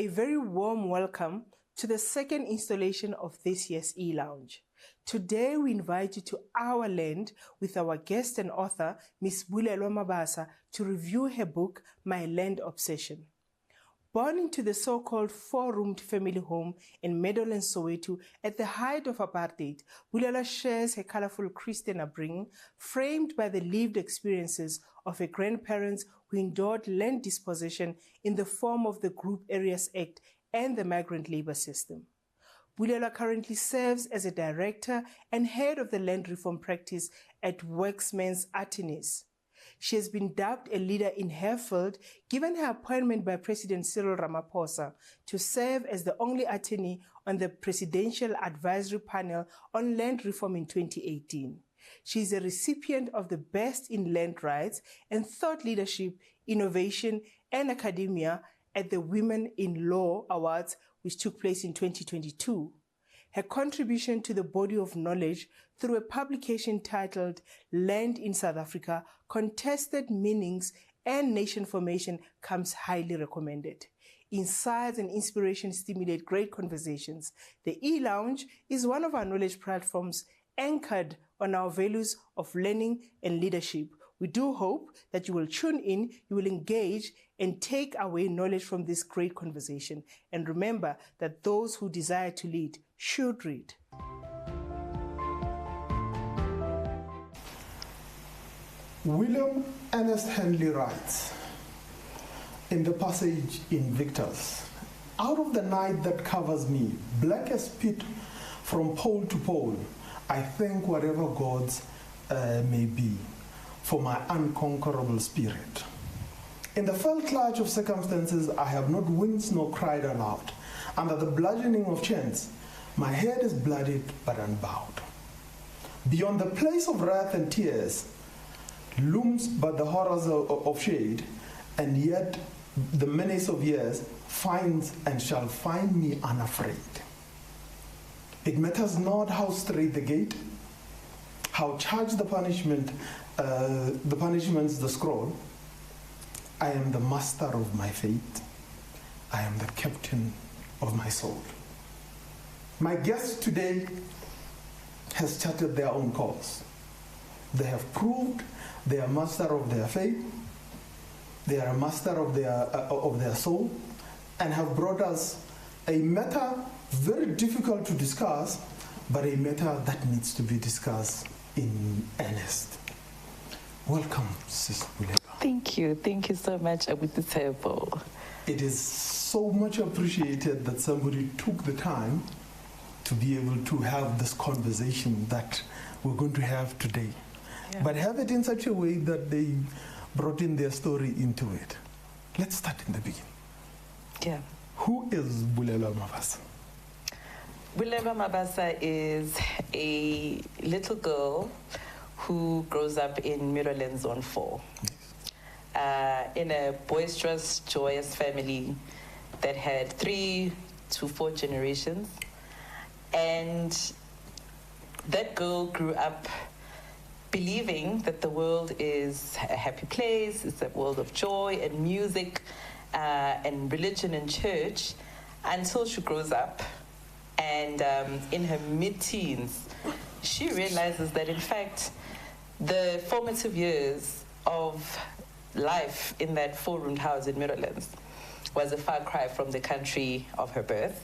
A very warm welcome to the second installation of this year's e-lounge. Today we invite you to our land with our guest and author, Ms. Bulelwa Mabasa, to review her book, My Land Obsession. Born into the so-called four-roomed family home in Meadowlands, Soweto at the height of apartheid, Bulelwa shares her colorful Christian upbringing, framed by the lived experiences of her grandparents who endured land dispossession in the form of the Group Areas Act and the migrant labor system. Bulelwa currently serves as a director and head of the land reform practice at Worksmen's Attorneys. She has been dubbed a leader in her field, given her appointment by President Cyril Ramaphosa to serve as the only attorney on the Presidential Advisory Panel on Land Reform in 2018. She is a recipient of the Best in Land Rights and Thought Leadership, Innovation and Academia at the Women in Law Awards, which took place in 2022. Her contribution to the body of knowledge through a publication titled Land in South Africa, Contested Meanings and Nation Formation comes highly recommended. Insights and inspiration stimulate great conversations. The e-lounge is one of our knowledge platforms anchored on our values of learning and leadership. We do hope that you will tune in, you will engage, and take away knowledge from this great conversation. And remember that those who desire to lead should read. William Ernest Henley writes in the passage in Victor's, "Out of the night that covers me, black as pit from pole to pole, I thank whatever gods may be for my unconquerable spirit. In the fell clutch of circumstances, I have not winced nor cried aloud. Under the bludgeoning of chance, my head is bloodied but unbowed. Beyond the place of wrath and tears looms but the horrors of shade, and yet the menace of years finds and shall find me unafraid. It matters not how straight the gate, how charged the punishments the scroll. I am the master of my fate. I am the captain of my soul." My guest today has charted their own course. They have proved they are master of their faith, they are a master of their soul, and have brought us a matter very difficult to discuss, but a matter that needs to be discussed in earnest. Welcome, Sis Bulelwa. Thank you so much, Abutitebo. It is so much appreciated that somebody took the time to be able to have this conversation that we're going to have today. Yeah. But have it in such a way that they brought in their story into it. Let's start in the beginning. Yeah. Who is Bulelwa Mabasa? Bulelwa Mabasa is a little girl who grows up in Meadowlands Zone 4. Yes. In a boisterous, joyous family that had 3 to 4 generations. And that girl grew up believing that the world is a happy place, it's a world of joy and music and religion and church, until she grows up and in her mid-teens, she realizes that in fact the formative years of life in that four-roomed house in Meadowlands was a far cry from the country of her birth.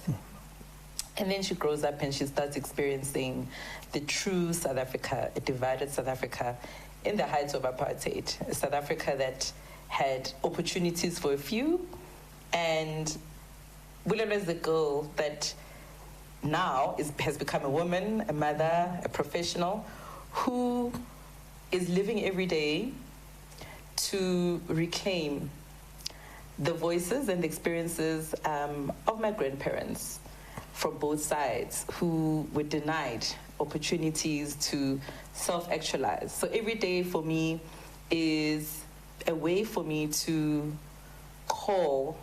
And then she grows up and she starts experiencing the true South Africa, a divided South Africa in the heights of apartheid, a South Africa that had opportunities for a few. And Bulelwa is the girl that now has become a woman, a mother, a professional, who is living every day to reclaim the voices and the experiences of my grandparents from both sides who were denied opportunities to self-actualize. So every day for me is a way for me to call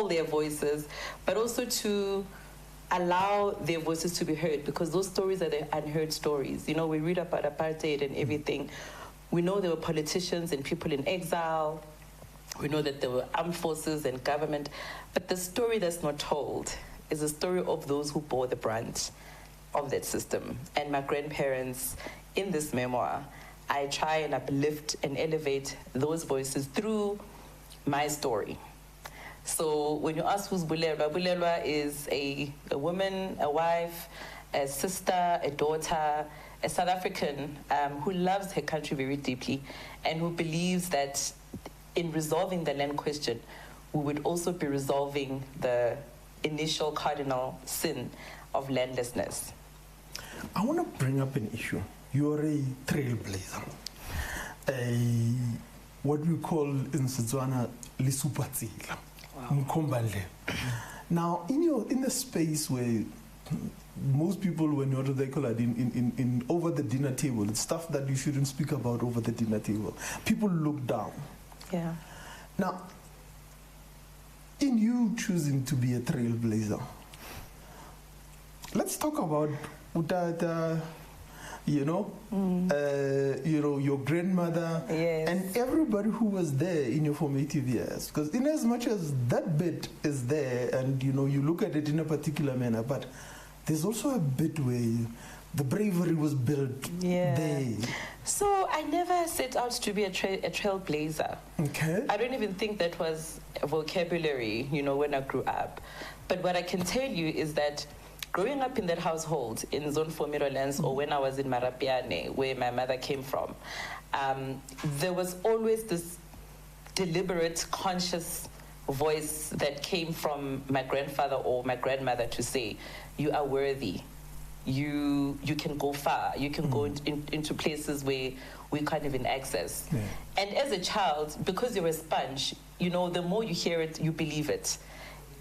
their voices, but also to allow their voices to be heard, because those stories are the unheard stories. You know, we read about apartheid and everything. We know there were politicians and people in exile, We know that there were armed forces and government, but the story that's not told is the story of those who bore the brunt of that system. And my grandparents, in this memoir, I try and uplift and elevate those voices through my story. So when you ask who's Bulelwa, Bulelwa is a woman, a wife, a sister, a daughter, a South African who loves her country very deeply and who believes that in resolving the land question, we would also be resolving the initial cardinal sin of landlessness. I want to bring up an issue. You're a trailblazer, what we call in Setswana, lisupatsila, mkombale. Now, in the space where most people, when you're they call it in over the dinner table, it's stuff that you shouldn't speak about over the dinner table. People look down. Yeah. Now, in you choosing to be a trailblazer, let's talk about Utata, your grandmother, yes, and everybody who was there in your formative years. Because in as much as that bit is there, and you look at it in a particular manner, but there's also a bit where the bravery was built there. So I never set out to be a trailblazer. Okay. I don't even think that was a vocabulary, when I grew up. But what I can tell you is that growing up in that household in Zone 4 Meadowlands, or when I was in Marapiane, where my mother came from, there was always this deliberate, conscious voice that came from my grandfather or my grandmother to say, you are worthy. You can go far. You can go into places where we can't even access. Yeah. And as a child, because you're a sponge, the more you hear it, you believe it.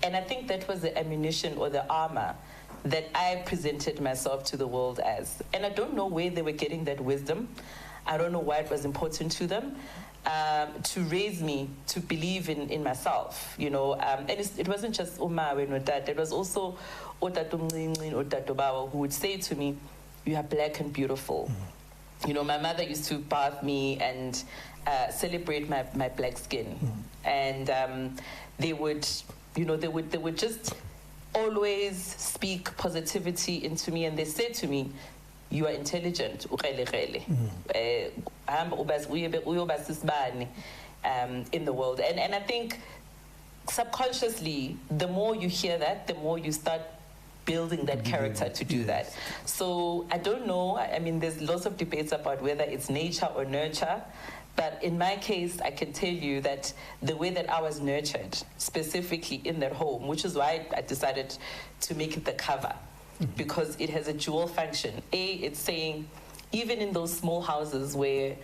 And I think that was the ammunition or the armor that I presented myself to the world as. And I don't know where they were getting that wisdom. I don't know why it was important to them to raise me to believe in myself, And it wasn't just Uma or Dad. It was also who would say to me, you are black and beautiful. My mother used to bath me and celebrate my black skin. And they would just always speak positivity into me, and they said to me, you are intelligent, in the world. And I think subconsciously, the more you hear that, the more you start building that character to do that. So I don't know. I mean, there's lots of debates about whether it's nature or nurture. But in my case, I can tell you that the way that I was nurtured, specifically in that home, which is why I decided to make it the cover, because it has a dual function. It's saying, even in those small houses where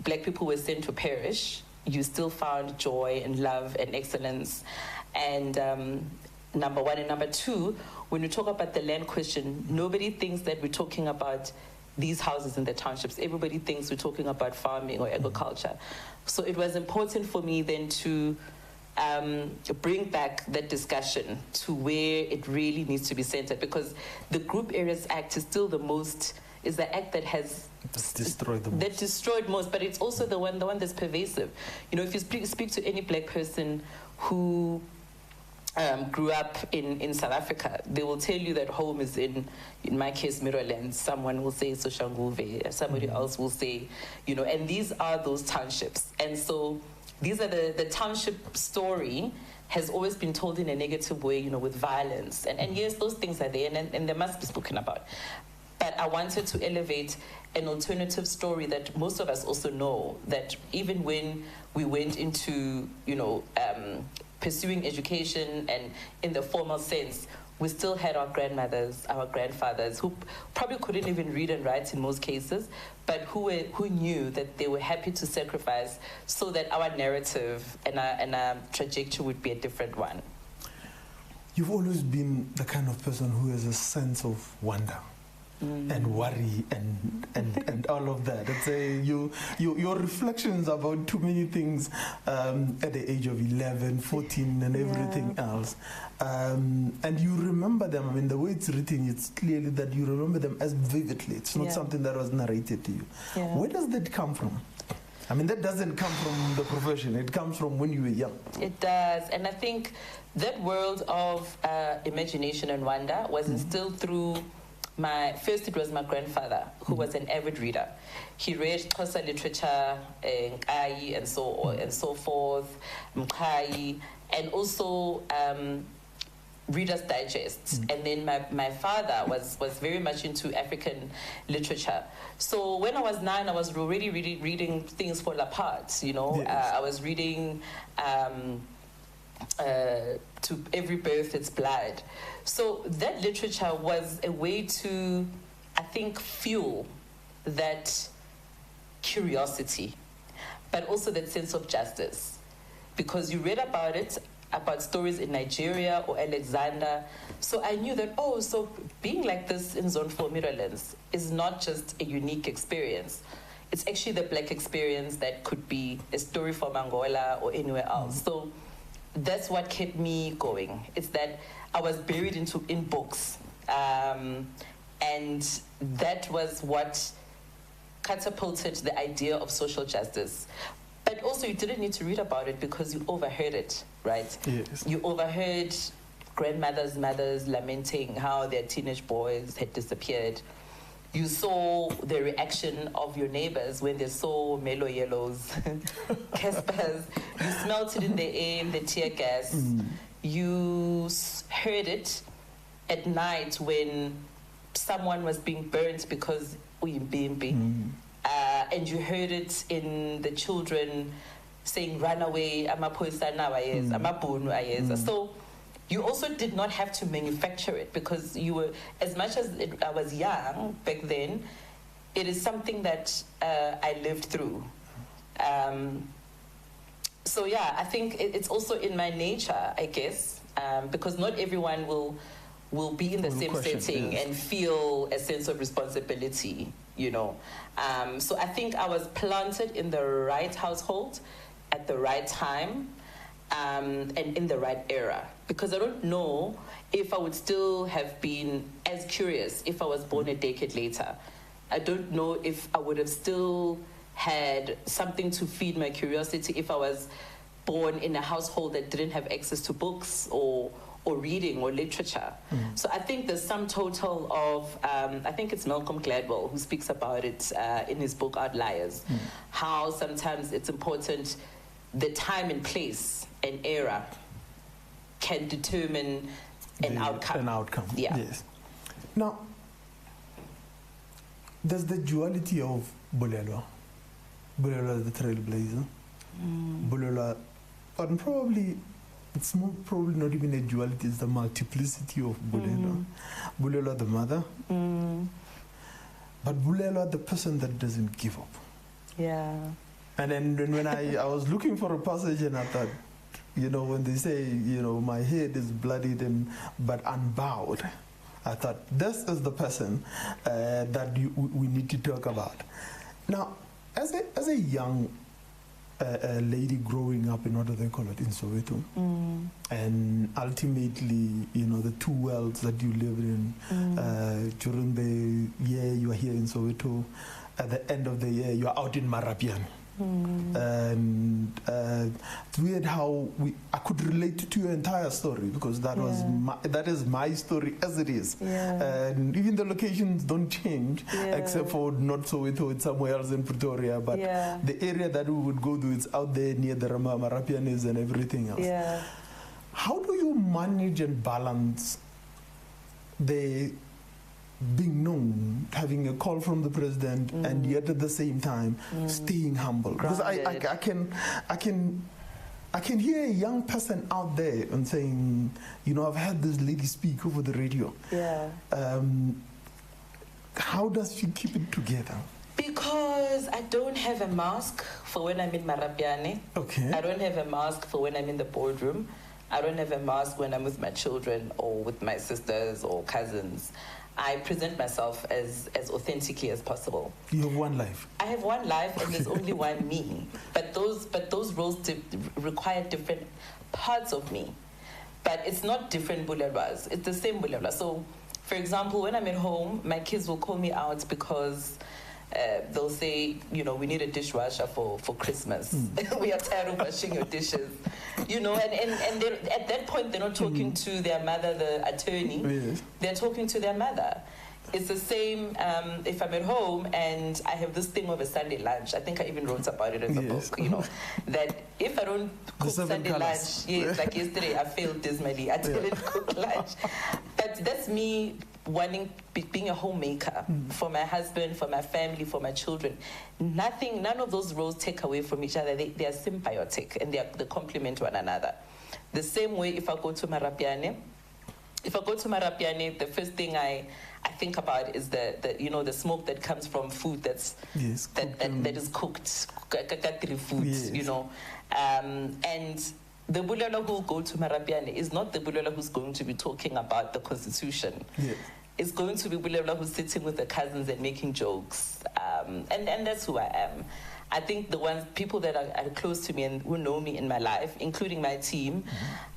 black people were sent to perish, you still found joy and love and excellence. And number one. And number two, when you talk about the land question, nobody thinks that we're talking about these houses in the townships. Everybody thinks we're talking about farming or agriculture. So it was important for me then to bring back that discussion to where it really needs to be centered, because the Group Areas Act is still is the act that has destroyed most, but it's also the one that's pervasive. If you speak to any black person who grew up in South Africa, they will tell you that home is in my case, Meadowlands. Someone will say Soshanguve, somebody else will say, and these are those townships. And so these are the township story has always been told in a negative way, with violence. And yes, those things are there and they must be spoken about. But I wanted to elevate an alternative story that most of us also know, that even when we went into, pursuing education and in the formal sense, we still had our grandmothers, our grandfathers, who probably couldn't even read and write in most cases, but who knew that they were happy to sacrifice so that our narrative and our trajectory would be a different one. You've always been the kind of person who has a sense of wonder and worry and all of that. I'd say your reflections about too many things at the age of 11, 14 and everything else. And you remember them. I mean, the way it's written, it's clearly that you remember them as vividly. It's not something that was narrated to you. Yeah. Where does that come from? I mean, that doesn't come from the profession. It comes from when you were young. It does. And I think that world of imagination and wonder was instilled through first it was my grandfather, who was an avid reader. He read Xhosa literature, Nkai, and so on and so forth, Mkai, and also Reader's Digest. And then my father was very much into African literature. So when I was 9, I was already reading things fall apart, you know. Yes. I was reading To Every Birth Its Blood. So that literature was a way to, I think, fuel that curiosity, but also that sense of justice. Because you read about it, about stories in Nigeria or Alexander. So I knew that, so being like this in Zone 4 Mirrorlands is not just a unique experience. It's actually the Black experience that could be a story from Angola or anywhere else. So that's what kept me going. It's that I was buried in books. And that was what catapulted the idea of social justice. But also you didn't need to read about it because you overheard it, right? Yes. You overheard grandmothers, mothers lamenting how their teenage boys had disappeared. You saw the reaction of your neighbors when they saw Melo Yellows, Caspers. You smelt it in the air, in the tear gas. You heard it at night when someone was being burnt because uyimbimbi. And you heard it in the children saying, run away, amaphoyisa nawa yes, amabhunu ayeza. So you also did not have to manufacture it because you were, as much as I was young back then, it is something that I lived through. So yeah, I think it's also in my nature, I guess, because not everyone will be in the same setting, yes, and feel a sense of responsibility, you know. So I think I was planted in the right household at the right time, and in the right era, because I don't know if I would still have been as curious if I was born a decade later. I don't know if I would have still had something to feed my curiosity if I was born in a household that didn't have access to books or reading or literature. So I think the sum total of, I think it's Malcolm Gladwell who speaks about it in his book Outliers, how sometimes it's important, the time and place and era can determine an outcome. An outcome, yeah. Yes. Now, there's the duality of Bulelwa. Bulelwa the trailblazer. Bulelwa, and probably, it's probably not even a duality, it's the multiplicity of Bulelwa. Bulelwa the mother, but Bulelwa the person that doesn't give up. Yeah. And then when I was looking for a passage and I thought, you know, when they say, you know, my head is bloodied but unbowed, I thought, this is the person that we need to talk about. Now, as a young lady growing up in, what do they call it, in Soweto, and ultimately, you know, the two worlds that you lived in, during the year you are here in Soweto, at the end of the year you are out in Marapian. And it's weird how I could relate to your entire story, because that is my story as it is. And even the locations don't change, except for not Soweto, it's somewhere else in Pretoria, but the area that we would go to, it's out there near the Marapianis and everything else. How do you manage and balance the being known, having a call from the president, and yet at the same time staying humble? Because I can hear a young person out there and saying, you know, I've had this lady speak over the radio. How does she keep it together? Because I don't have a mask for when I'm in Marapiani. I don't have a mask for when I'm in the boardroom. I don't have a mask when I'm with my children or with my sisters or cousins. I present myself as authentically as possible. You have one life. I have one life, and there's only one me. But those roles require different parts of me. But it's not different Bulelwas. It's the same Bulelwa. So, for example, when I'm at home, my kids will call me out because they'll say, you know, we need a dishwasher for Christmas. We are tired of washing your dishes. You know, and at that point, they're not talking to their mother, the attorney. Yes. They're talking to their mother. It's the same if I'm at home and I have this thing of a Sunday lunch. I think I even wrote about it in the book, you know, that if I don't cook Sunday lunch, like yesterday I failed dismally. I didn't cook lunch. But that's me being a homemaker for my husband, for my family, for my children. None of those roles take away from each other. They are symbiotic and they complement one another. The same way if I go to Marapiane, the first thing I think about is the you know, the smoke that comes from food that is cooked, food, you know, and the Bulelwa who go to Marapiane is not the Bulelwa who's going to be talking about the Constitution. Yes. It's going to be Bulelwa who's sitting with the cousins and making jokes, and that's who I am. I think the people that are close to me and who know me in my life, including my team,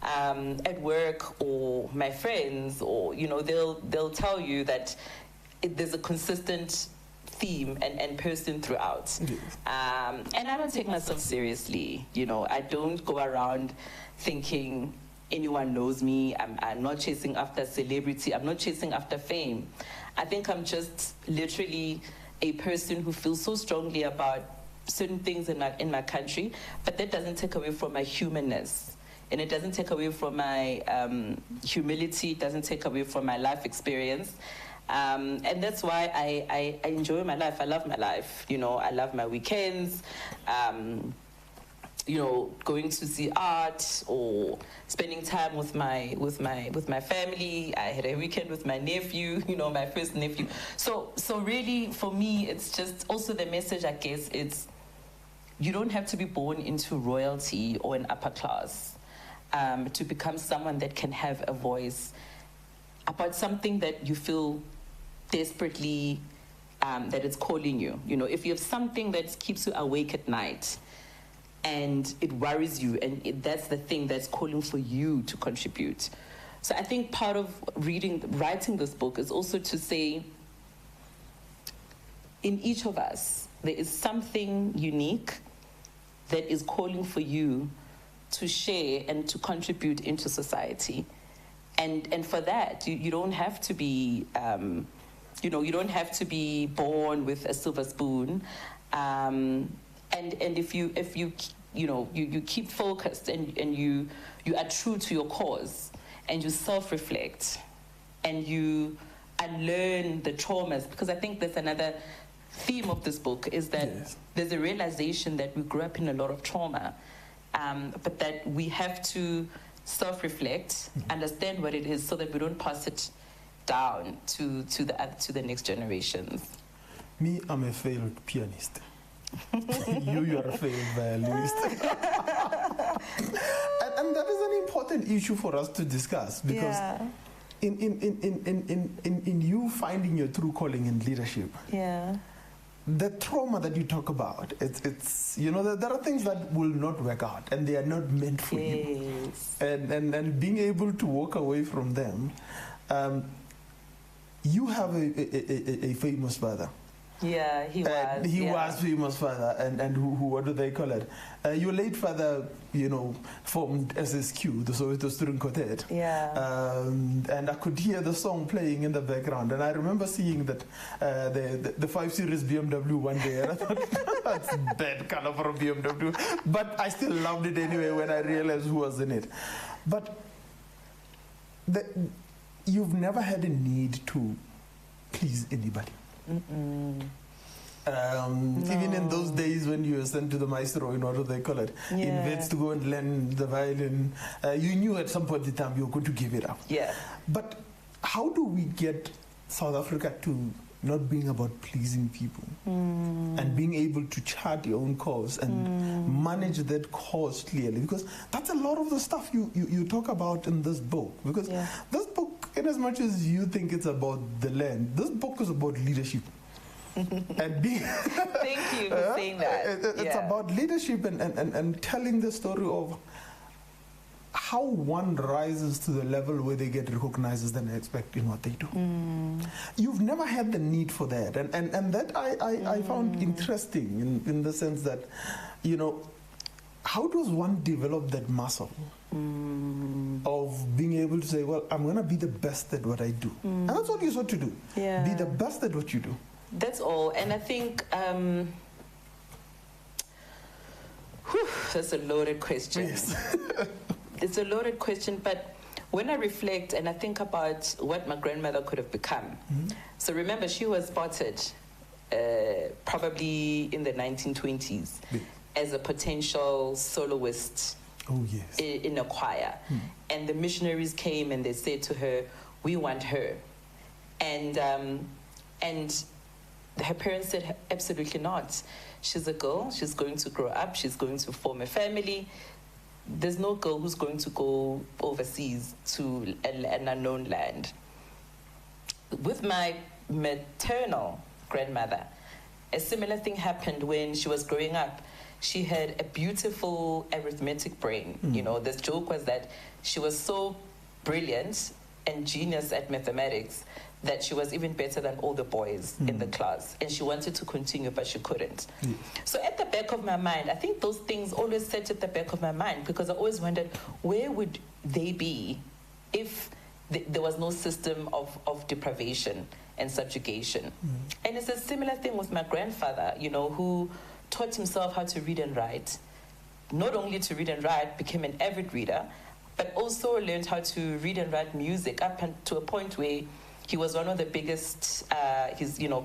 at work or my friends, or, you know, they'll tell you that there's a consistent theme and person throughout. Yes. And I don't take myself seriously. You know, I don't go around thinking anyone knows me. I'm not chasing after celebrity. I'm not chasing after fame. I think I'm just literally a person who feels so strongly about certain things in my country, but that doesn't take away from my humanness, and it doesn't take away from my humility. It doesn't take away from my life experience, and that's why I enjoy my life. I love my life. You know, I love my weekends. You know, going to see art or spending time with my family. I had a weekend with my nephew, you know, my first nephew. So really, for me, it's just also the message, I guess, it's you don't have to be born into royalty or an upper class to become someone that can have a voice about something that you feel desperately that it's calling you. You know, if you have something that keeps you awake at night, and it worries you, and that's the thing that's calling for you to contribute. So I think part of writing this book is also to say, in each of us, there is something unique that is calling for you to share and to contribute into society. And for that, you don't have to be, you know, you don't have to be born with a silver spoon. And if you keep focused and you are true to your cause, and you self-reflect and you unlearn the traumas, because I think that's another theme of this book, is that there's a realization that we grew up in a lot of trauma, but that we have to self-reflect, understand what it is, so that we don't pass it down to the next generations. Me, I'm a failed pianist. you are a failed violinist. and that is an important issue for us to discuss, because in you finding your true calling in leadership, the trauma that you talk about, it's you know, there are things that will not work out and they are not meant for you, and being able to walk away from them. You have a famous father. Yeah, he was. He was famous father, and who what do they call it? Your late father, you know, formed SSQ, the Soweto Student Quartet. Yeah. And I could hear the song playing in the background, and I remember seeing that the 5 Series BMW one day, and I thought, that's bad color for a BMW, but I still loved it anyway when I realized who was in it. But you've never had a need to please anybody. No. Even in those days when you were sent to the maestro, in what do they call it? In Vets to go and learn the violin, you knew at some point in time you were going to give it up. Yeah. But how do we get South Africa to not being about pleasing people and being able to chart your own cause and manage that cause clearly? Because that's a lot of the stuff you talk about in this book. Because this book, in as much as you think it's about the land, this book is about leadership. And being Thank you for saying that. It's about leadership and telling the story of how one rises to the level where they get recognized as an expert in what they do. You've never had the need for that. And that I found interesting in the sense that, how does one develop that muscle of being able to say, well, I'm going to be the best at what I do. And that's what you're supposed to do. Yeah. Be the best at what you do. That's all. And I think that's a loaded question. Yes. It's a loaded question, but when I reflect and I think about what my grandmother could have become, so remember, she was spotted probably in the 1920s as a potential soloist in a choir. And the missionaries came and they said to her, we want her. And her parents said, absolutely not. She's a girl, she's going to grow up, she's going to form a family. There's no girl who's going to go overseas to an unknown land. With my maternal grandmother, a similar thing happened when she was growing up. She had a beautiful arithmetic brain. This joke was that she was so brilliant and genius at mathematics that she was even better than all the boys in the class. And she wanted to continue, but she couldn't. So at the back of my mind, I think those things always sat at the back of my mind, because I always wondered, where would they be if there was no system of deprivation and subjugation? And it's a similar thing with my grandfather, who taught himself how to read and write. Not only to read and write, became an avid reader, but also learned how to read and write music up to a point where he was one of the biggest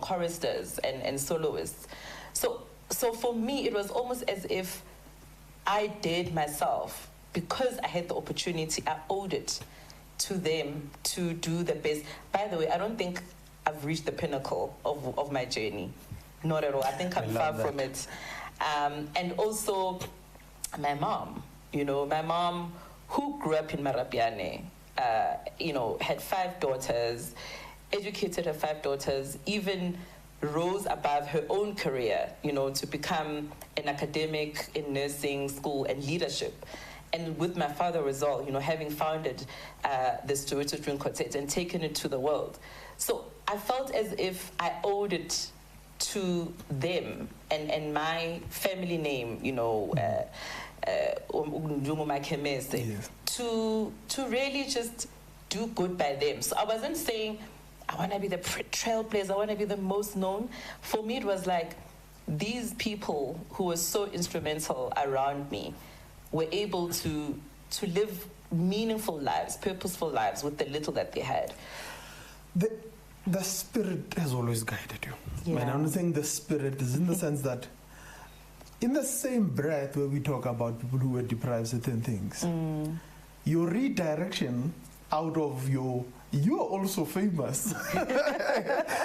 choristers and soloists. So for me, it was almost as if I dared myself, because I had the opportunity, I owed it to them to do the best. By the way, I don't think I've reached the pinnacle of my journey. Not at all. I think I'm far from it. And also my mom, my mom, who grew up in Marapiane, had 5 daughters, educated her 5 daughters, even rose above her own career, to become an academic in nursing school and leadership. And with my father as well, having founded the Soweto String Quartet and taken it to the world. So I felt as if I owed it to them and my family name, to really just do good by them. So I wasn't saying I want to be the trailblazer, I want to be the most known. For me, it was like these people who were so instrumental around me were able to live meaningful lives, purposeful lives with the little that they had. The spirit has always guided you. Yeah. And I don't think the spirit is in the sense that in the same breath where we talk about people who were deprived certain things, your redirection out of you are also famous.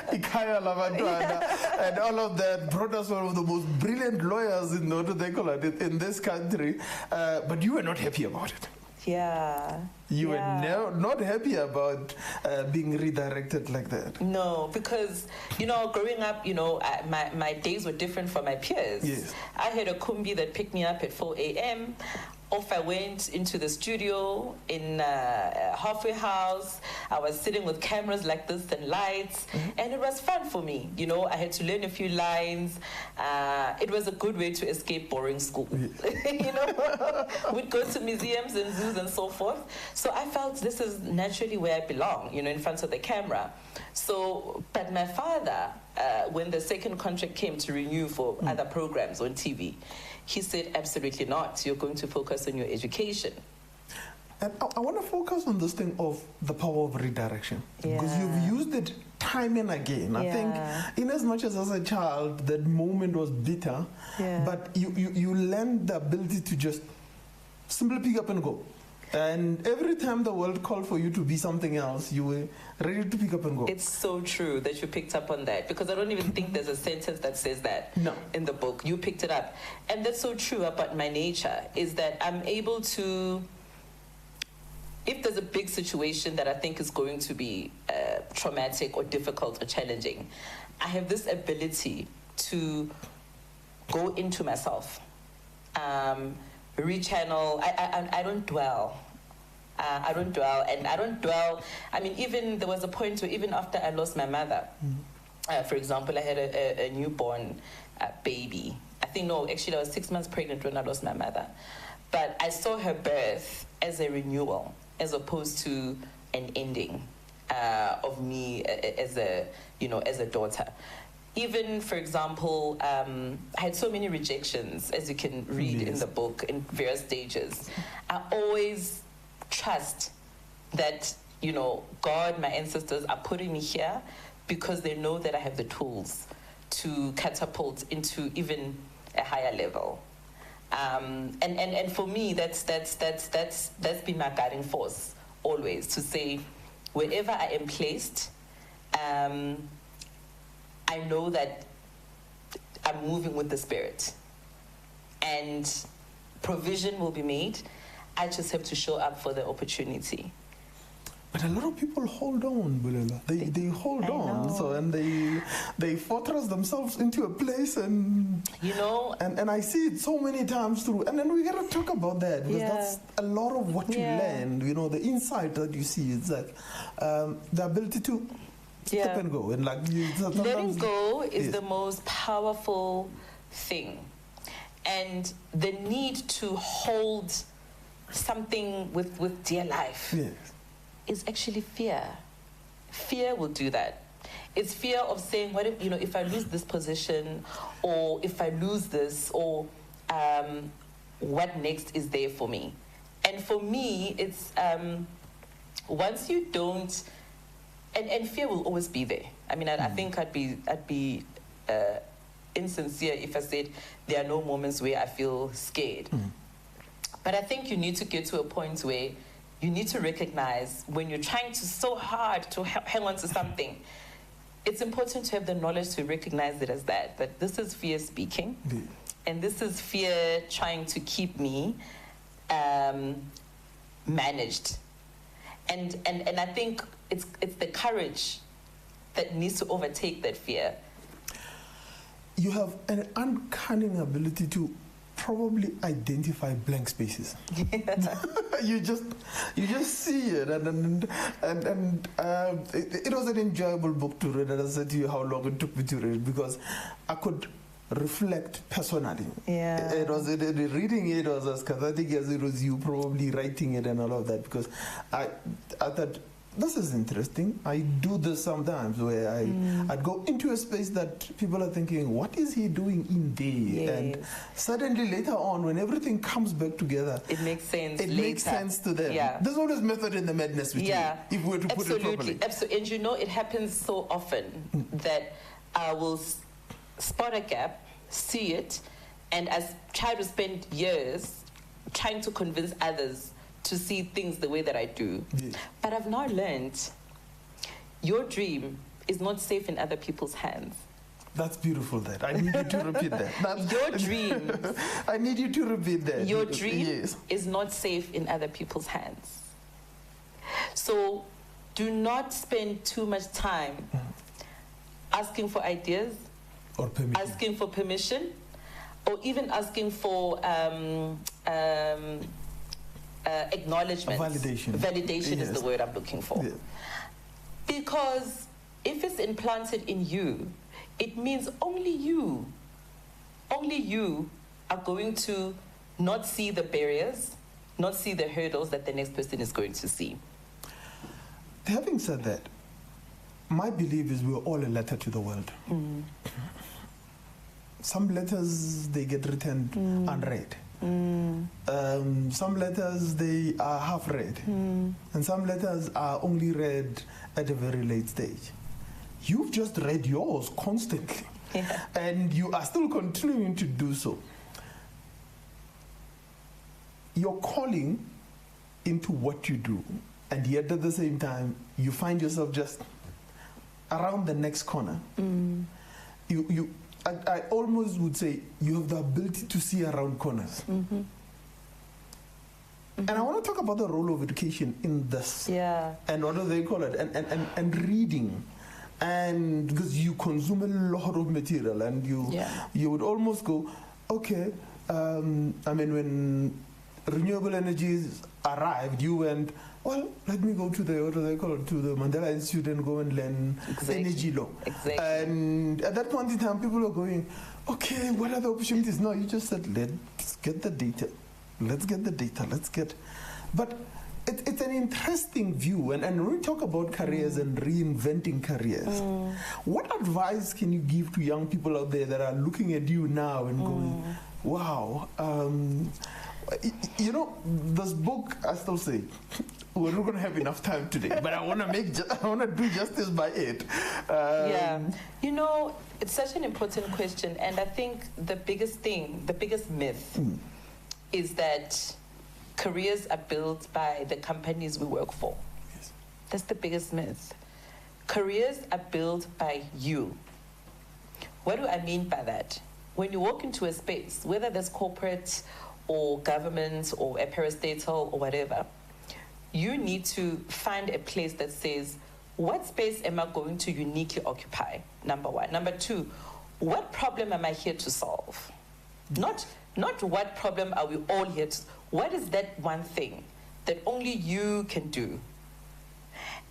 Ikaya Lavandwana and all of that brought us one of the most brilliant lawyers in this country, but you were not happy about it. Yeah. You were not happy about being redirected like that. No, because, growing up, my days were different from my peers. Yes. I had a kumbi that picked me up at 4 a.m. Off I went into the studio in a halfway house. I was sitting with cameras like this and lights, and it was fun for me. I had to learn a few lines. It was a good way to escape boring school. We'd go to museums and zoos and so forth. So I felt this is naturally where I belong, in front of the camera. So, but my father, when the second contract came to renew for other programs on TV, he said, absolutely not. You're going to focus on your education. And I want to focus on this thing of the power of redirection. Because you've used it time and again. I think in as much as a child, that moment was bitter, but you learned the ability to just simply pick up and go. And every time the world called for you to be something else, you were ready to pick up and go. It's so true that you picked up on that, because I don't even think there's a sentence that says that in the book. You picked it up. And that's so true about my nature, is that I'm able to, if there's a big situation that I think is going to be traumatic or difficult or challenging, I have this ability to go into myself. Rechannel. I don't dwell I don't dwell, I mean, even there was a point where even after I lost my mother, for example, I had a newborn baby. I think, no, actually I was 6 months pregnant when I lost my mother. But I saw her birth as a renewal, as opposed to an ending of me as a daughter. Even, for example, I had so many rejections, as you can read in the book, in various stages. I always trust that, God, my ancestors are putting me here because they know that I have the tools to catapult into even a higher level. And for me, that's been my guiding force always, to say, wherever I am placed, I know that I'm moving with the Spirit, and provision will be made. I just have to show up for the opportunity. But a lot of people hold on, Bulelwa. They hold on, so, and they fortress themselves into a place, and and I see it so many times through. And then we gotta talk about that, because that's a lot of what you learn. The insight that you see is like the ability to step and go, and like letting go is the most powerful thing, and the need to hold something with dear life. Is actually fear. Fear will do that. It's fear of saying, what if I lose this position, or if I lose this, or what next is there for me? And for me, it's once you don't, and fear will always be there. I mean, I think I'd be insincere if I said there are no moments where I feel scared. But I think you need to get to a point where you need to recognize when you're trying to so hard to hang on to something, it's important to have the knowledge to recognize it as that this is fear speaking, and this is fear trying to keep me managed. And I think it's the courage that needs to overtake that fear. You have an uncanny ability to probably identify blank spaces. you just see it, and it was an enjoyable book to read, and I said to you how long it took me to read it, because I could reflect personally. It was reading it was as cathartic as it was you probably writing it and all of that, because I thought, this is interesting. I do this sometimes, where I'd go into a space that people are thinking, what is he doing in there? And suddenly later on, when everything comes back together, it makes sense. It makes sense to them. There's always method in the madness with you, if we were to put it properly. Absolutely. And it happens so often that I will spot a gap, see it, and I try to spend years trying to convince others to see things the way that I do. But I've now learned your dream is not safe in other people's hands. That's beautiful. That I need you to repeat that. Your dream. I need you to repeat that. Your dream is not safe in other people's hands. So do not spend too much time asking for ideas, or permission. Asking for permission, or even asking for acknowledgement. Validation is the word I'm looking for. Because if it's implanted in you, it means only you are going to not see the barriers, not see the hurdles that the next person is going to see. Having said that, my belief is we're all a letter to the world. Some letters, they get written unread. Some letters, they are half read, and some letters are only read at a very late stage. You've just read yours constantly, and you are still continuing to do so. You're calling into what you do, and yet at the same time, you find yourself just around the next corner. I almost would say you have the ability to see around corners. And I want to talk about the role of education in this. And what do they call it? And reading. And because you consume a lot of material, and you would almost go, okay, I mean, when renewable energies arrived, you went, well, let me go to the, what do they call it, to the Mandela Institute and go and learn energy law. Exactly. And at that point in time, people are going, okay, what are the opportunities? No, you just said, let's get the data. Let's get the data. Let's get... But it's an interesting view. And when we talk about careers and reinventing careers, what advice can you give to young people out there that are looking at you now and going, wow, you know, this book, I still say, we're not going to have enough time today, but I want to do justice by it. Yeah, you know, it's such an important question, and I think the biggest myth is that careers are built by the companies we work for. Yes. That's the biggest myth. Careers are built by you. What do I mean by that? When you walk into a space, whether that's corporate or government or a parastatal or whatever, you need to find a place that says, what space am I going to uniquely occupy? Number one. Number two, what problem am I here to solve? Not what problem are we all here to, what is that one thing that only you can do?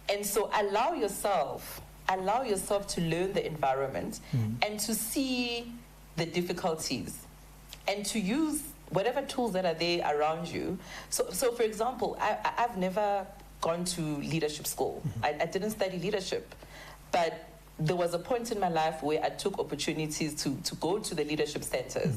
And so allow yourself to learn the environment and to see the difficulties and to use whatever tools that are there around you. So for example, I've never gone to leadership school. I didn't study leadership, but there was a point in my life where I took opportunities to go to the leadership centers,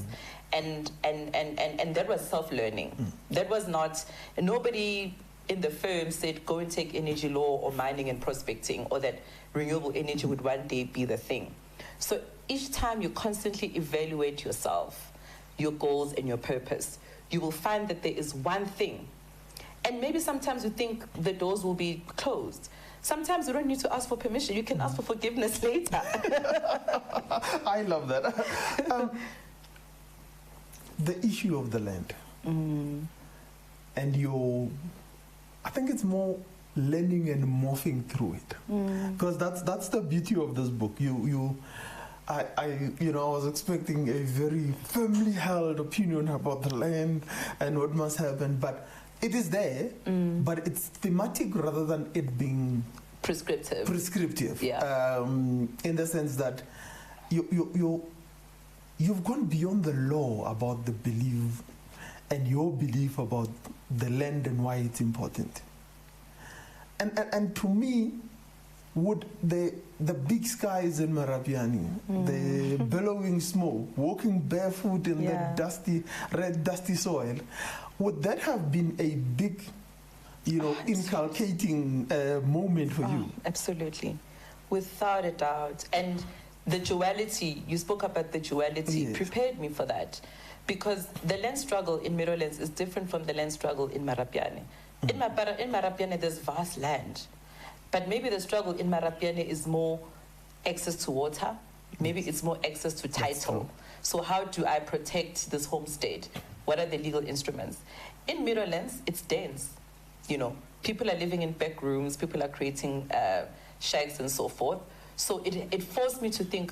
and that was self-learning. That was not, nobody in the firm said go and take energy law or mining and prospecting, or that renewable energy would one day be the thing. So each time you constantly evaluate yourself, your goals and your purpose, you will find that there is one thing. And maybe sometimes you think the doors will be closed. Sometimes you don't need to ask for permission. You can ask for forgiveness later. I love that. The issue of the land. And I think it's more learning and morphing through it. Because that's the beauty of this book. I was expecting a very firmly held opinion about the land and what must happen, but it is there, but it's thematic rather than it being prescriptive. Yeah. In the sense that you've gone beyond the law about the belief and your belief about the land and why it's important. And to me, would the big skies in Marapiani, the billowing smoke, walking barefoot in the red dusty soil, would that have been a big, inculcating moment for you? Absolutely, without a doubt. And the duality, you spoke about the duality, prepared me for that. Because the land struggle in Meadowlands is different from the land struggle in Marapiani. In Marapiani, there's vast land. But maybe the struggle in Marapiani is more access to water. Maybe it's more access to title. So how do I protect this homestead? What are the legal instruments? In Meadowlands, it's dense. People are living in back rooms. People are creating shacks and so forth. So it forced me to think,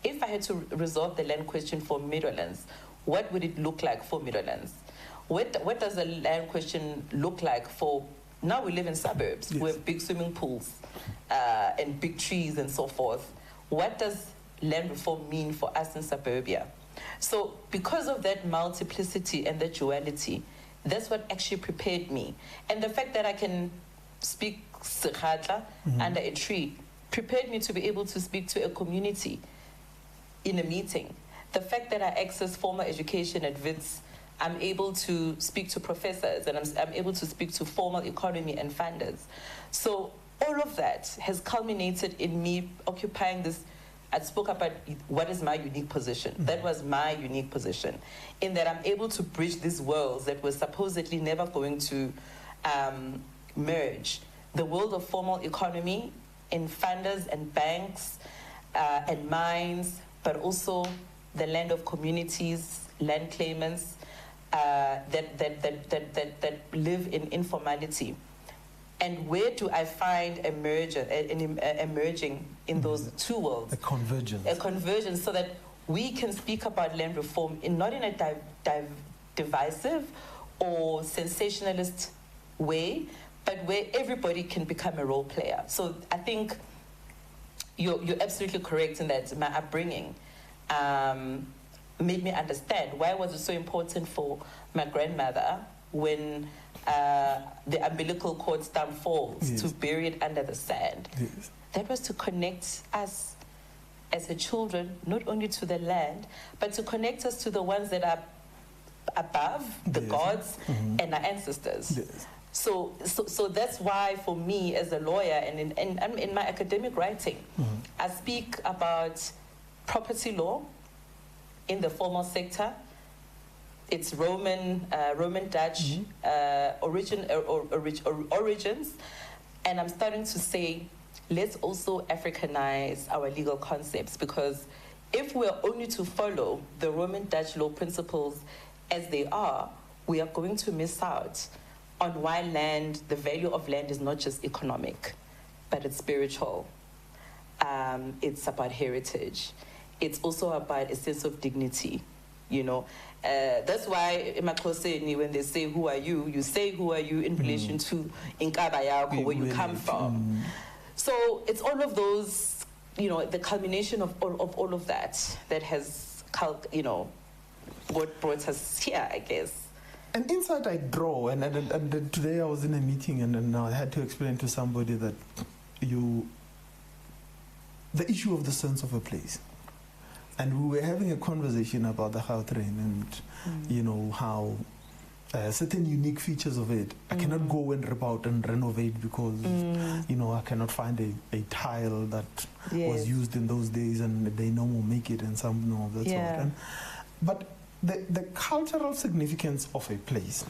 if I had to resolve the land question for Meadowlands, what would it look like for Meadowlands? What does the land question look like for... Now we live in suburbs. We have big swimming pools and big trees and so forth. What does land reform mean for us in suburbia? So because of that multiplicity and that duality, that's what actually prepared me. And the fact that I can speak Sekhatla under a tree prepared me to be able to speak to a community in a meeting. The fact that I access formal education at WITS, I'm able to speak to professors, and I'm able to speak to formal economy and funders. So all of that has culminated in me occupying this. I spoke about what is my unique position. That was my unique position, in that I'm able to bridge these worlds that were supposedly never going to merge. The world of formal economy in funders and banks and mines, but also the land of communities, land claimants, that live in informality. And where do I find emerging in those two worlds? A convergence. A convergence, so that we can speak about land reform not in a divisive or sensationalist way, but where everybody can become a role player. So I think you're absolutely correct in that my upbringing made me understand why was it so important for my grandmother when the umbilical cord stump falls, yes, to bury it under the sand. Yes. That was to connect us as the children, not only to the land, but to connect us to the ones that are above, the yes, gods, and our ancestors. Yes. So that's why, for me as a lawyer and in my academic writing, I speak about property law in the formal sector. It's Roman Dutch origins, and I'm starting to say, let's also Africanize our legal concepts, because if we're only to follow the Roman Dutch law principles as they are, we are going to miss out on why land, the value of land, is not just economic, but it's spiritual. It's about heritage. It's also about a sense of dignity, you know. That's why in Makoseni, when they say, who are you? You say, who are you in relation to Inkaba Yako, where you come from. So it's all of those, you know, the culmination of all of that has, you know, what brought us here, I guess. An insight I draw, and today I was in a meeting and I had to explain to somebody that the issue of the sense of a place. And we were having a conversation about the Gautrain and, you know, how certain unique features of it, I cannot go and rip out and renovate because, you know, I cannot find a tile that was used in those days and they no more make it and some, you know, that sort. But the cultural significance of a place,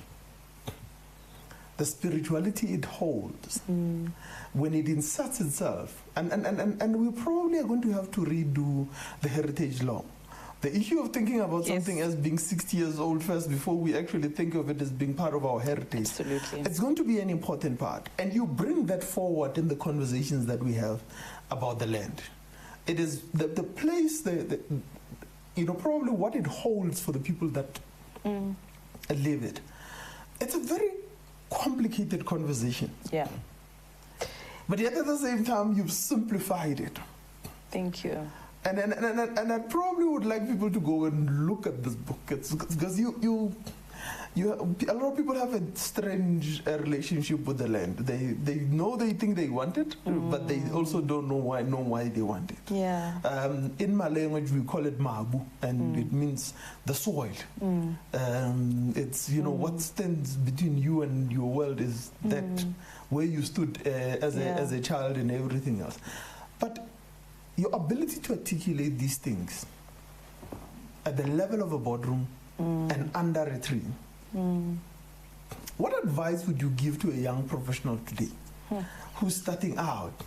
the spirituality it holds, when it inserts itself, and we probably are going to have to redo the heritage law. The issue of thinking about something as being 60 years old first before we actually think of it as being part of our heritage. Absolutely. It's going to be an important part. And you bring that forward in the conversations that we have about the land. It is the place, you know, probably what it holds for the people that live it. It's a very complicated conversation. Yeah. But yet at the same time, you've simplified it. Thank you. And I probably would like people to go and look at this book, because a lot of people have a strange relationship with the land. They know they think they want it, but they also don't know why they want it. Yeah. In my language, we call it mabu, and it means the soil. It's, you know, what stands between you and your world is that where you stood as a child and everything else. But your ability to articulate these things at the level of a boardroom and under a tree. What advice would you give to a young professional today who's starting out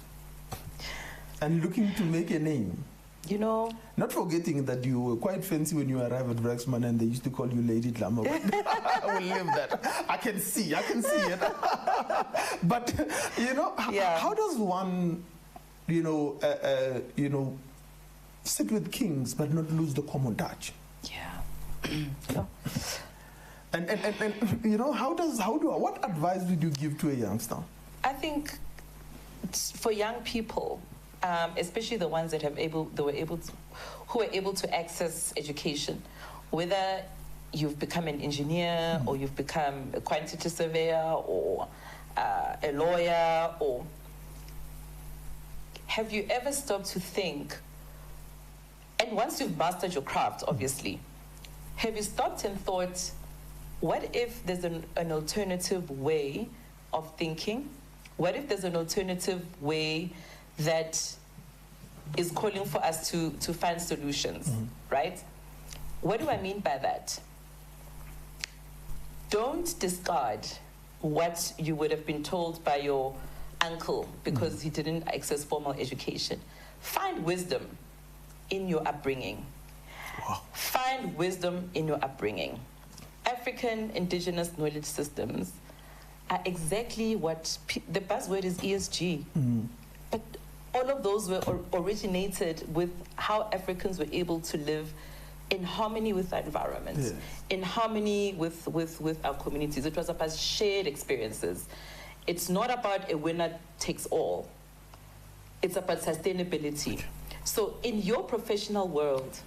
and looking to make a name? You know, not forgetting that you were quite fancy when you arrived at Vraxman and they used to call you Lady Glamour. I will leave that. I can see it. But, you know, how does one, you know, sit with kings but not lose the common touch? Yeah. And you know, what advice would you give to a youngster? I think for young people, especially the ones who were able to access education, whether you've become an engineer or you've become a quantity surveyor or a lawyer, or have you ever stopped to think, and once you've mastered your craft, obviously, have you stopped and thought, what if there's an alternative way of thinking? What if there's an alternative way that is calling for us to find solutions, right? What do I mean by that? Don't discard what you would have been told by your uncle because he didn't access formal education. Find wisdom in your upbringing. Wow. Find wisdom in your upbringing. African indigenous knowledge systems are exactly what the buzzword is ESG. But all of those were originated with how Africans were able to live in harmony with our environment, Yes. in harmony with our communities. It was about shared experiences. It's not about a winner takes all. It's about sustainability. So in your professional world,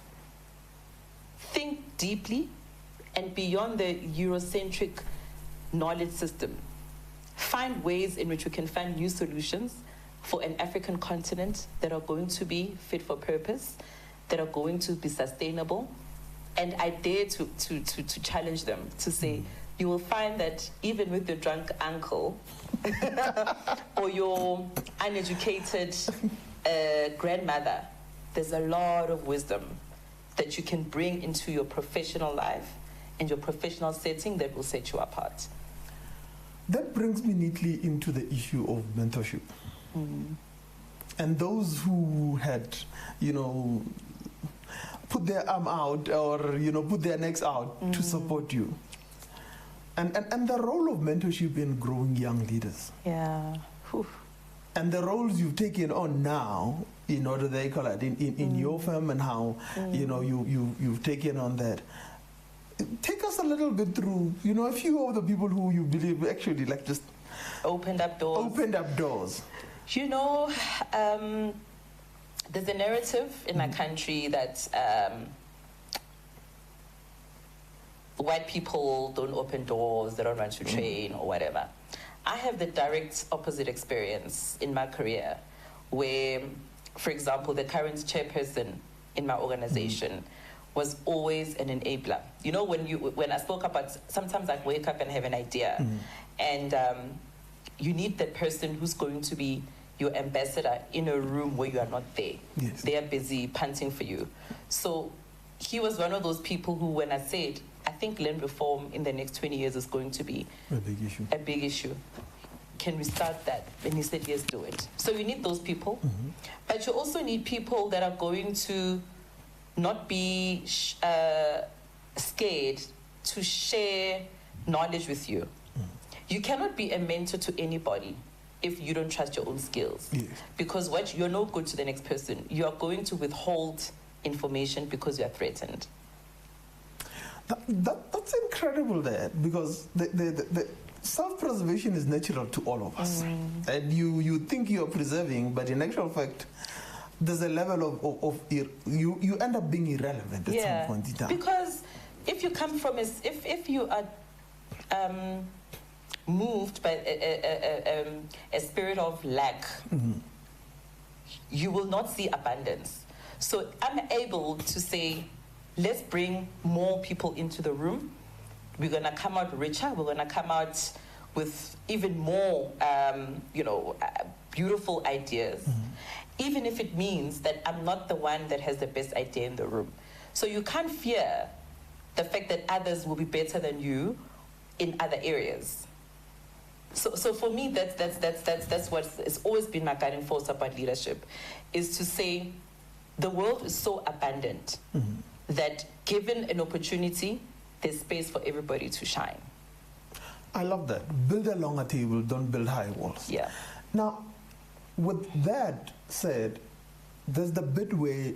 think deeply and beyond the Eurocentric knowledge system. Find ways in which we can find new solutions for an African continent that are going to be fit for purpose, that are going to be sustainable. And I dare to challenge them to say, you will find that even with your drunk uncle or your uneducated grandmother, there's a lot of wisdom that you can bring into your professional life and your professional setting that will set you apart. That brings me neatly into the issue of mentorship. And those who had, put their arm out or, put their necks out to support you. And the role of mentorship in growing young leaders. Yeah. Whew. And the roles you've taken on now, in order they call it in your firm, and how you've taken on that. Take us a little bit through, a few of the people who you believe actually just opened up doors. There's a narrative in our country that white people don't open doors, they don't run to train or whatever. I have the direct opposite experience in my career where, for example, the current chairperson in my organization was always an enabler. When I spoke about, sometimes I wake up and have an idea and you need that person who's going to be your ambassador in a room where you are not there. Yes. They are busy punting for you. So he was one of those people who, when I said, I think land reform in the next 20 years is going to be a big issue. Can we start that? And he said, yes, do it. So you need those people. But you also need people that are going to not be scared to share knowledge with you. You cannot be a mentor to anybody if you don't trust your own skills. Yes. Because you're no good to the next person. You are going to withhold information because you are threatened. That's incredible there, because the self-preservation is natural to all of us. And you think you're preserving, but in actual fact, there's a level of you end up being irrelevant at some point in time. Because if you come from if you are moved by a spirit of lack, you will not see abundance. So I'm able to say, let's bring more people into the room. We're going to come out richer. We're going to come out with even more, beautiful ideas, even if it means that I'm not the one that has the best idea in the room. So you can't fear the fact that others will be better than you in other areas. So for me, that's what has always been my guiding force about leadership, is to say the world is so abundant that given an opportunity, there's space for everybody to shine. I love that. Build a longer table, don't build high walls. Yeah. Now, with that said, there's the bit where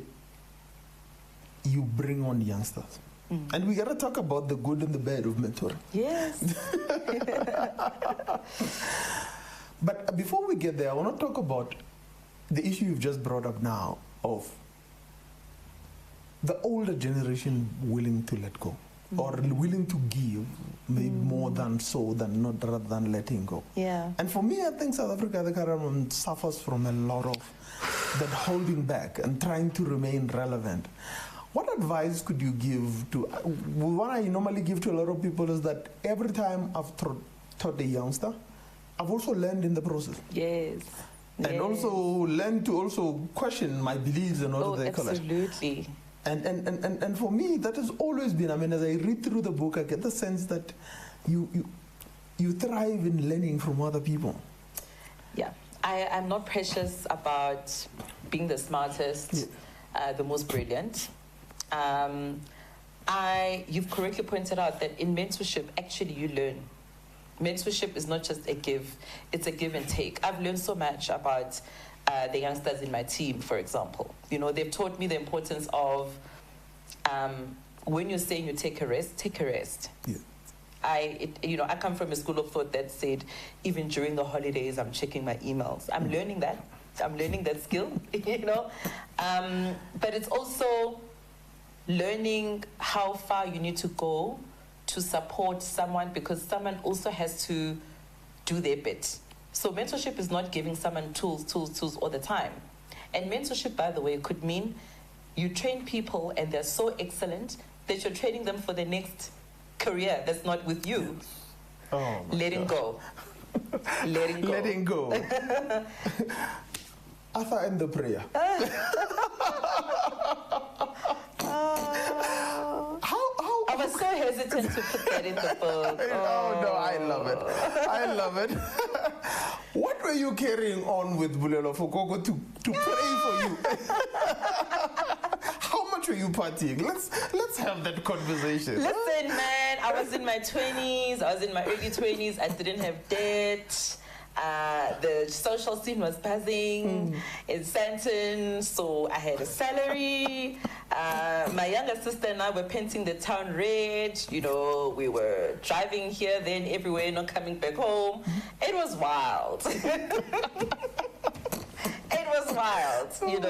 you bring on youngsters. And we got to talk about the good and the bad of mentoring. Yes. But before we get there, I want to talk about the issue you've just brought up now of the older generation willing to let go or willing to give, maybe more than not rather than letting go. Yeah. And for me, I think South Africa, the current suffers from a lot of that holding back and trying to remain relevant. What advice could you give to, what I normally give to a lot of people is that every time I've taught a youngster, I've also learned in the process. Yes. And also learn to also question my beliefs and all that. Absolutely. And for me, that has always been, as I read through the book, I get the sense that you thrive in learning from other people. Yeah. I'm not precious about being the smartest, the most brilliant. You've correctly pointed out that in mentorship, actually you learn. Mentorship is not just a give, it's a give and take. I've learned so much about the youngsters in my team, for example. They've taught me the importance of when you're saying you take a rest, take a rest. Yeah. I come from a school of thought that said, even during the holidays, I'm checking my emails. I'm learning that. I'm learning that skill, But it's also learning how far you need to go to support someone, because someone also has to do their bit. So mentorship is not giving someone tools all the time. And mentorship, by the way, could mean you train people and they're so excellent that you're training them for the next career that's not with you. Oh, letting go. Letting go. Letting go. Arthur, end the prayer. I was so hesitant to put that in the book. Oh, no, I love it. I love it. What were you carrying on with Bulelwa for Gogo to pray for you? How much were you partying? Let's have that conversation. Listen, man, I was in my 20s. I was in my early 20s. I didn't have debt. The social scene was buzzing in Sandton, so I had a salary. My younger sister and I were painting the town red. We were driving here, then everywhere, not coming back home. It was wild. It was wild, and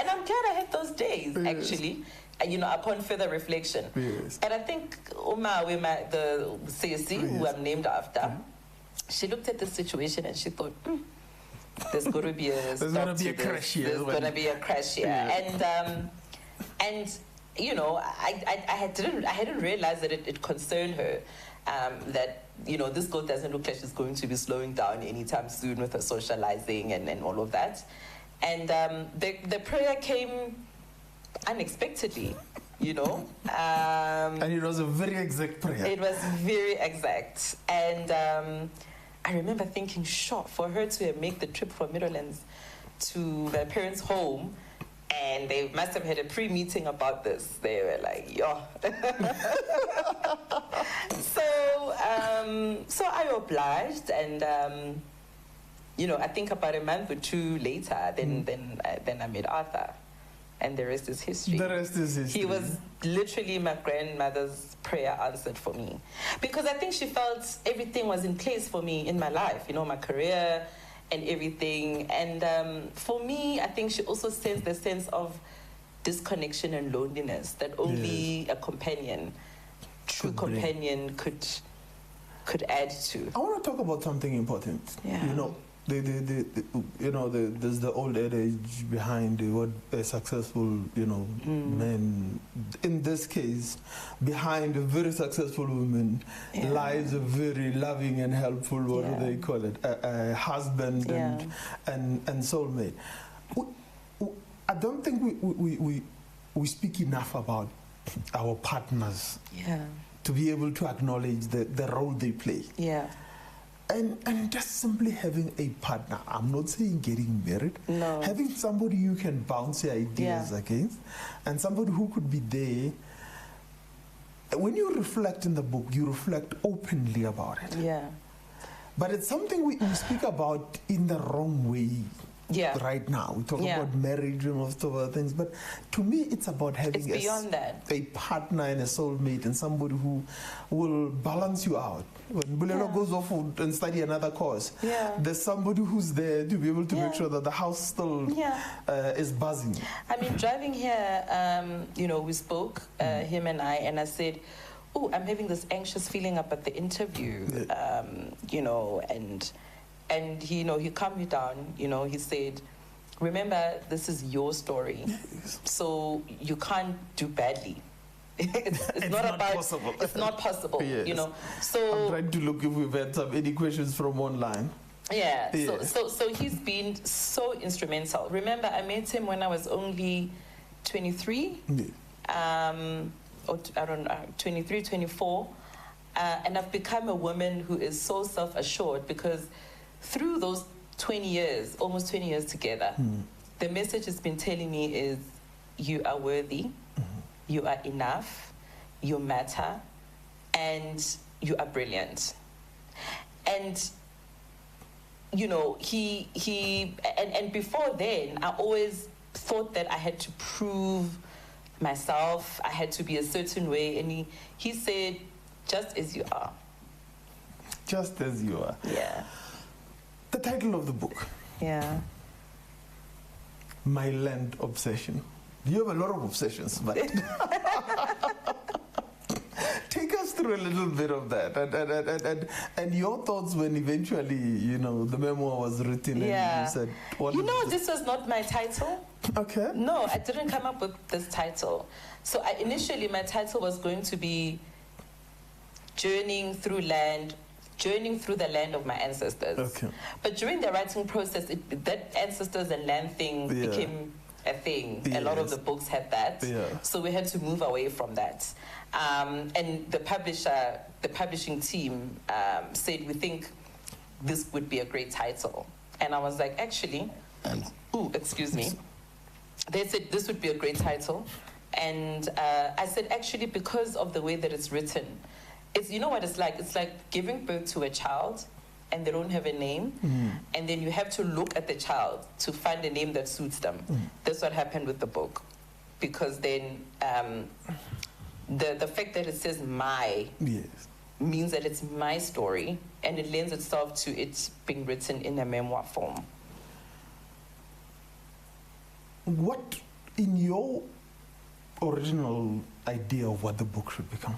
I'm glad I had those days, actually. Upon further reflection. Yes. And I think Uma, the CSC, who I'm named after, she looked at the situation and she thought, there's going to be a crash here. There's going to be a crash here. Yeah. And I hadn't realized that it concerned her, that this girl doesn't look like she's going to be slowing down anytime soon with her socializing and all of that. And the prayer came unexpectedly. And it was a very exact prayer. It was very exact. And I remember thinking, sure, for her to make the trip from Meadowlands to their parents' home, and they must have had a pre-meeting about this. They were like, yo. So I obliged, and I think about a month or two later, then I met Arthur. And the rest is history. The rest is history. He was literally my grandmother's prayer answered for me. Because I think she felt everything was in place for me in my life, my career and everything. And for me, I think she also sensed the sense of disconnection and loneliness that only a companion, true companion, could add to. I want to talk about something important. Yeah. There's the old adage behind what a successful, man. In this case, behind a very successful woman lies a very loving and helpful, what do they call it, a husband and soulmate. I don't think we speak enough about our partners to be able to acknowledge the role they play. Yeah. And just simply having a partner. I'm not saying getting married. No. Having somebody you can bounce your ideas against, and somebody who could be there. When you reflect in the book, you reflect openly about it. Yeah. But it's something we speak about in the wrong way. Yeah. Right now, we talk about marriage and most of other things, but to me, it's about having a partner and a soulmate and somebody who will balance you out. When Bulelwa goes off and study another course, there's somebody who's there to be able to make sure that the house still is buzzing. I mean, driving here, we spoke, him and I said, oh, I'm having this anxious feeling up at the interview, and he calmed me down. He said, remember, this is your story. So you can't do badly. It's not possible. It's not possible, Yes. So I'm trying to look if we've had any questions from online. Yeah. So he's been so instrumental. Remember, I met him when I was only 23. Or I don't know, 23, 24. And I've become a woman who is so self-assured because through those 20 years, almost 20 years together, the message has been telling me is you are worthy, you are enough, you matter, and you are brilliant. And, and before then, I always thought that I had to prove myself. I had to be a certain way. And he said, just as you are. Just as you are. Yeah. The title of the book. Yeah. My Land Obsession. You have a lot of obsessions, but take us through a little bit of that and your thoughts when eventually, you know, the memoir was written. Yeah. And you said, what you know, this was not my title. Okay. No, I didn't come up with this title. So initially my title was going to be Journeying Through the land of my ancestors. Okay. But during the writing process, that ancestors and land thing became a thing. Yes. A lot of the books had that. Yeah. So we had to move away from that. And the publishing team said, we think this would be a great title. And I was like, actually, excuse me. They said this would be a great title. And I said, actually, because of the way that it's written, you know what it's like? It's like giving birth to a child and they don't have a name. And then you have to look at the child to find a name that suits them. That's what happened with the book. Because then the fact that it says my means that it's my story, and it lends itself to it being written in a memoir form. What, in your original idea of what the book should become,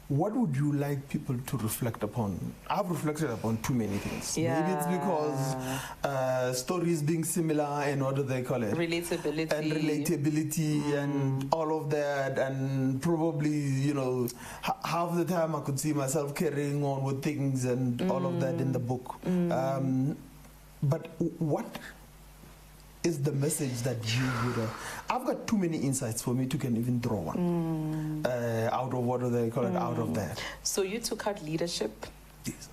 what would you like people to reflect upon? I've reflected upon too many things. Yeah. Maybe it's because stories being similar and what do they call it? Relatability. And relatability and all of that, and probably, you know, half the time I could see myself carrying on with things and all of that in the book. But what is the message that you would... I've got too many insights for me to can even draw one out of what do they call it, out of that. So you took out leadership. Yes.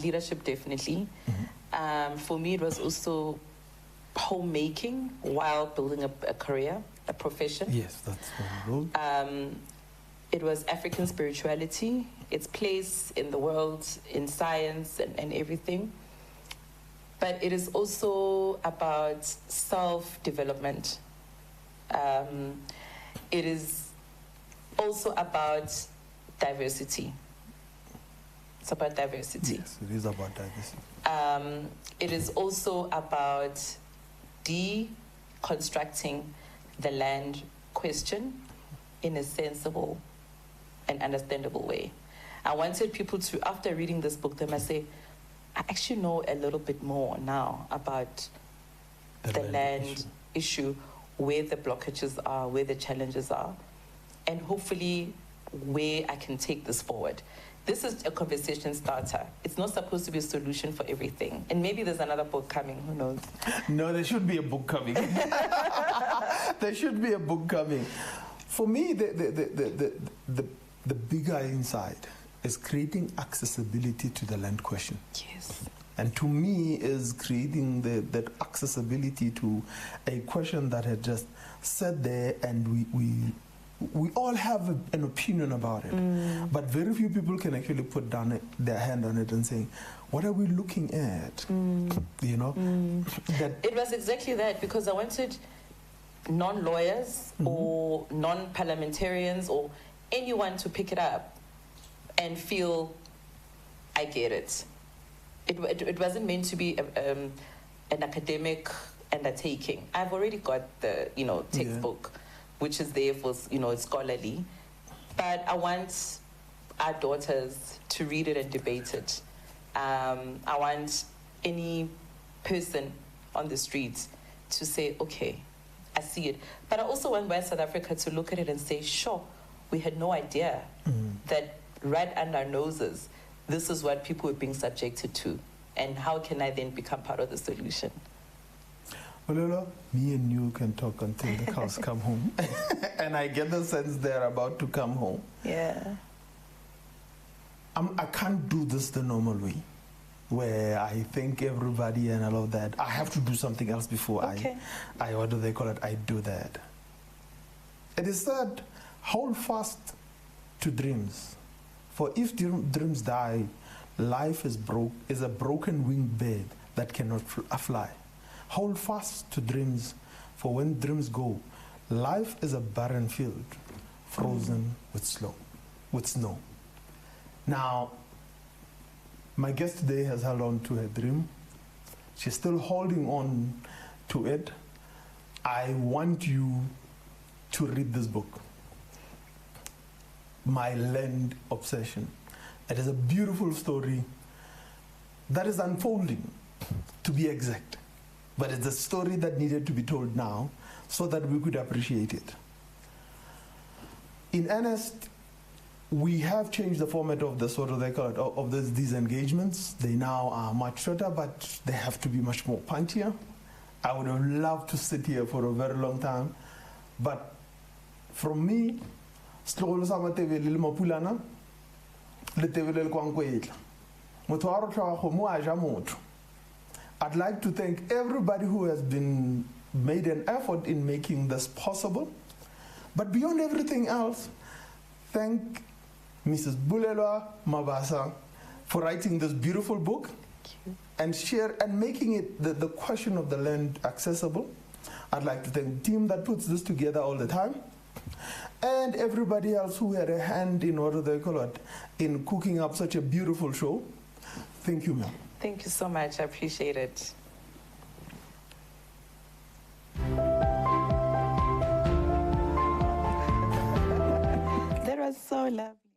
Leadership, definitely. For me, it was also homemaking while building a career, a profession. Yes, that's one role. It was African spirituality, its place in the world, in science and everything. But it is also about self-development. It is also about diversity. It's about diversity. Yes, it is about diversity. It is also about deconstructing the land question in a sensible and understandable way. I wanted people to, after reading this book, they must say, I actually know a little bit more now about the land issue, where the blockages are, where the challenges are, and hopefully where I can take this forward. This is a conversation starter. It's not supposed to be a solution for everything. And maybe there's another book coming, who knows? No, there should be a book coming. There should be a book coming. For me, the bigger insight is creating accessibility to the land question. Yes. And to me is creating that accessibility to a question that had just sat there, and we all have an opinion about it. But very few people can actually put down their hand on it and say, what are we looking at? You know? It was exactly that, because I wanted non-lawyers or non-parliamentarians or anyone to pick it up and feel, I get it. It wasn't meant to be an academic undertaking. I've already got the textbook, which is there for it's scholarly, but I want our daughters to read it and debate it. I want any person on the streets to say, okay, I see it. But I also want West South Africa to look at it and say, sure, we had no idea that right under our noses, this is what people are being subjected to. And how can I then become part of the solution? Bulelwa, me and you can talk until the cows come home. And I get the sense they're about to come home. Yeah. I can't do this the normal way, where I think everybody and all of that. I have to do something else before I what do they call it? I do that. It is said, hold fast to dreams. For if dreams die, life is a broken winged bird that cannot fly. Hold fast to dreams, for when dreams go, life is a barren field, frozen with snow. Now, my guest today has held on to her dream. She's still holding on to it. I want you to read this book, My Land Obsession. It is a beautiful story that is unfolding, to be exact. But it's a story that needed to be told now so that we could appreciate it. In earnest, we have changed the format of the sort of, they call it, of these engagements. They now are much shorter, but they have to be much more punchier. I would have loved to sit here for a very long time, but from me, I'd like to thank everybody who has made an effort in making this possible. But beyond everything else, thank Mrs. Bulelwa Mabasa for writing this beautiful book and making it the question of the land accessible. I'd like to thank the team that puts this together all the time, and everybody else who had a hand in in cooking up such a beautiful show. Thank you, ma'am. Thank you so much. I appreciate it. That was so lovely.